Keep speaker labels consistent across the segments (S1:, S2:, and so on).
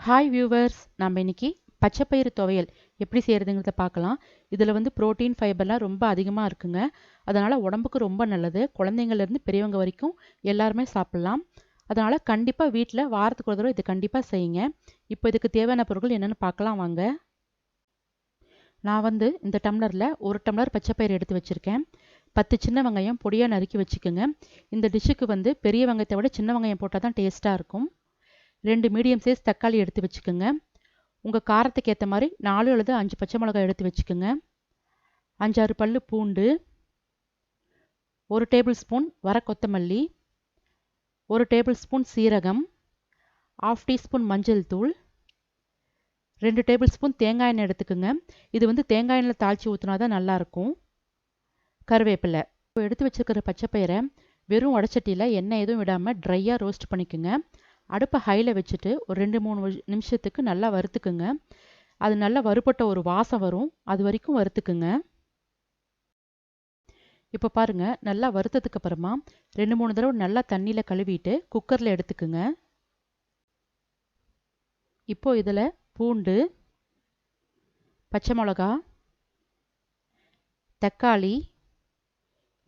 S1: Hi viewers, நம்ம இன்னைக்கு பச்சைப்பயிறு துவையல் எப்படி செய்கிறதுங்கிறத பார்க்கலாம். இதில் வந்து புரோட்டீன் ஃபைபர்லாம் ரொம்ப அதிகமாக இருக்குங்க. அதனால் உடம்புக்கு ரொம்ப நல்லது. குழந்தைங்கள்லேருந்து பெரியவங்க வரைக்கும் எல்லாருமே சாப்பிட்லாம். அதனால் கண்டிப்பாக வீட்டில் வாரத்துக்கு ஒரு தடவை இது கண்டிப்பாக செய்யுங்க. இப்போ இதுக்கு தேவையான பொருட்கள் என்னென்னு பார்க்கலாம் வாங்க. நான் வந்து இந்த டம்ளரில் 1 டம்ளர் பச்சைப்பயிறு எடுத்து வச்சுருக்கேன். 10 சின்ன வெங்காயம் பொடியாக நறுக்கி வச்சுக்கோங்க. இந்த டிஷ்ஷுக்கு வந்து பெரிய வெங்காயத்தை விட சின்ன வெங்காயம் போட்டால் தான் டேஸ்ட்டாக இருக்கும். 2 மீடியம் சைஸ் தக்காளி எடுத்து வச்சுக்கோங்க. உங்கள் காரத்துக்கு ஏற்ற மாதிரி 4 அல்லது 5 பச்சை மிளகாய் எடுத்து வச்சுக்கோங்க. 5-6 பல்லு பூண்டு, 1 டேபிள் ஸ்பூன் வர கொத்தமல்லி, 1 டேபிள் ஸ்பூன் சீரகம், 1/2 டீஸ்பூன் மஞ்சள் தூள், 2 டேபிள் ஸ்பூன் தேங்காய் எண்ணெய் எடுத்துக்கோங்க. இது வந்து தேங்காய் எண்ணெயில் தாளித்து ஊற்றினா தான் நல்லாயிருக்கும். கருவேப்பிலை. இப்போ எடுத்து வச்சுருக்கிற பச்சைப்பயிரை வெறும் வடச்சட்டியில் எண்ணெய் எதுவும் விடாமல் ட்ரையாக ரோஸ்ட் பண்ணிக்கோங்க. அடுப்பை ஹையில் வச்சுட்டு ஒரு 2-3 நிமிஷத்துக்கு நல்லா வறுத்துக்குங்க. அது நல்லா வறுபட்ட ஒரு வாசம் வரும், அது வரைக்கும் வறுத்துக்குங்க. இப்போ பாருங்கள், நல்லா வறுத்ததுக்கு அப்புறமா 2-3 தடவை நல்லா தண்ணியில் கழுவிட்டு குக்கரில் எடுத்துக்குங்க. இப்போ இதில் பூண்டு, பச்சை மிளகா, தக்காளி,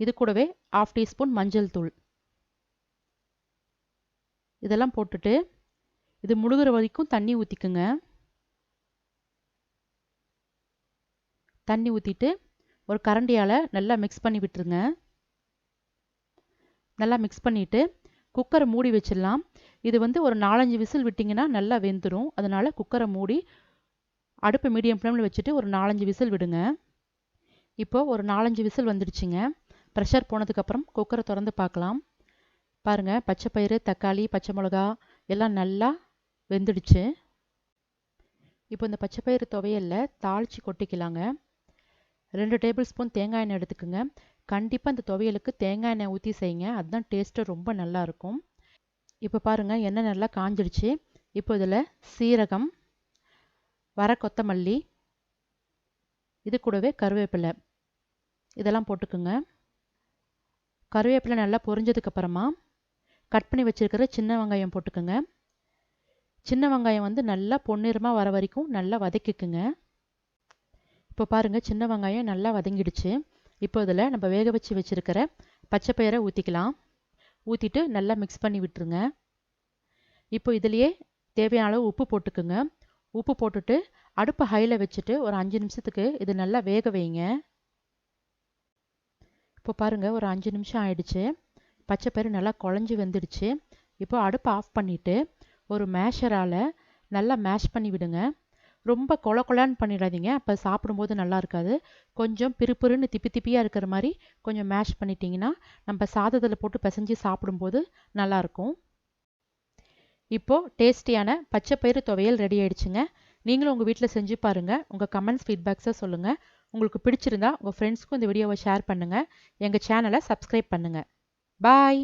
S1: இது கூடவே 1/2 டீஸ்பூன் மஞ்சள் தூள் இதெல்லாம் போட்டுட்டு இது முழுகிற வரைக்கும் தண்ணி ஊற்றிக்குங்க. தண்ணி ஊற்றிட்டு ஒரு கரண்டியால் நல்லா மிக்ஸ் பண்ணி விட்டுருங்க. நல்லா மிக்ஸ் பண்ணிவிட்டு குக்கரை மூடி வச்சிடலாம். இது வந்து ஒரு 4-5 விசில் விட்டிங்கன்னா நல்லா வெந்துடும். அதனால் குக்கரை மூடி அடுப்பு மீடியம் ஃப்ளேமில் வச்சுட்டு ஒரு 4-5 விசில் விடுங்க. இப்போது ஒரு 4-5 விசில் வந்துடுச்சுங்க. ப்ரெஷர் போனதுக்கப்புறம் குக்கரை திறந்து பார்க்கலாம். பாருங்கள், பச்சைப்பயிறு, தக்காளி, பச்சை மிளகா எல்லாம் நல்லா வெந்துடுச்சு. இப்போ இந்த பச்சைப்பயிறு துவையலில் தாளித்து கொட்டிக்கலாங்க. 2 டேபிள் ஸ்பூன் தேங்காய் எண்ணெய் எடுத்துக்கோங்க. கண்டிப்பாக இந்த துவையலுக்கு தேங்காய் எண்ணெய் ஊற்றி செய்யுங்க, அதுதான் டேஸ்ட்டு ரொம்ப நல்லாயிருக்கும். இப்போ பாருங்கள், எண்ணெய் நல்லா காஞ்சிடுச்சு. இப்போ இதில் சீரகம், வர கொத்தமல்லி, இது கூடவே கருவேப்பிலை இதெல்லாம் போட்டுக்குங்க. கருவேப்பிலை நல்லா பொரிஞ்சதுக்கப்புறமா கட் பண்ணி வச்சுருக்கிற சின்ன வெங்காயம் போட்டுக்குங்க. சின்ன வெங்காயம் வந்து நல்லா பொன்னிறமாக வர வரைக்கும் நல்லா வதக்கிக்குங்க. இப்போ பாருங்கள், சின்ன வெங்காயம் நல்லா வதங்கிடுச்சு. இப்போ இதில் நம்ம வேக வச்சு வச்சுருக்கிற பச்சைப்பயிரை ஊற்றிக்கலாம். ஊற்றிட்டு நல்லா மிக்ஸ் பண்ணி விட்டுருங்க. இப்போ இதுலேயே தேவையான அளவு உப்பு போட்டுக்குங்க. உப்பு போட்டுட்டு அடுப்பை ஹையில் வச்சுட்டு ஒரு 5 நிமிஷத்துக்கு இது நல்லா வேக வைங்க. இப்போ பாருங்கள், ஒரு 5 நிமிஷம் ஆயிடுச்சு. பச்சைப்பயிறு நல்லா குழஞ்சி வெந்துடுச்சு. இப்போ அடுப்பை ஆஃப் பண்ணிவிட்டு ஒரு மேஷரால் நல்லா மேஷ் பண்ணி விடுங்க. ரொம்ப கொழன்னு பண்ணிடாதீங்க, அப்போ சாப்பிடும்போது நல்லா இருக்காது. கொஞ்சம் பிறுபிறுன்னு திப்பி திப்பியாக இருக்கிற மாதிரி கொஞ்சம் மேஷ் பண்ணிட்டீங்கன்னா நம்ம சாதத்தில் போட்டு பிசைஞ்சு சாப்பிடும்போது நல்லாயிருக்கும். இப்போது டேஸ்டியான பச்சைப்பயிறு துவையல் ரெடி ஆயிடுச்சுங்க. நீங்களும் உங்கள் வீட்டில் செஞ்சு பாருங்கள். உங்கள் கமெண்ட்ஸ், ஃபீட்பேக்ஸை சொல்லுங்கள். உங்களுக்கு பிடிச்சிருந்தா உங்கள் ஃப்ரெண்ட்ஸ்க்கும் இந்த வீடியோவை ஷேர் பண்ணுங்கள். எங்கள் சேனலை சப்ஸ்கிரைப் பண்ணுங்கள். பாய்.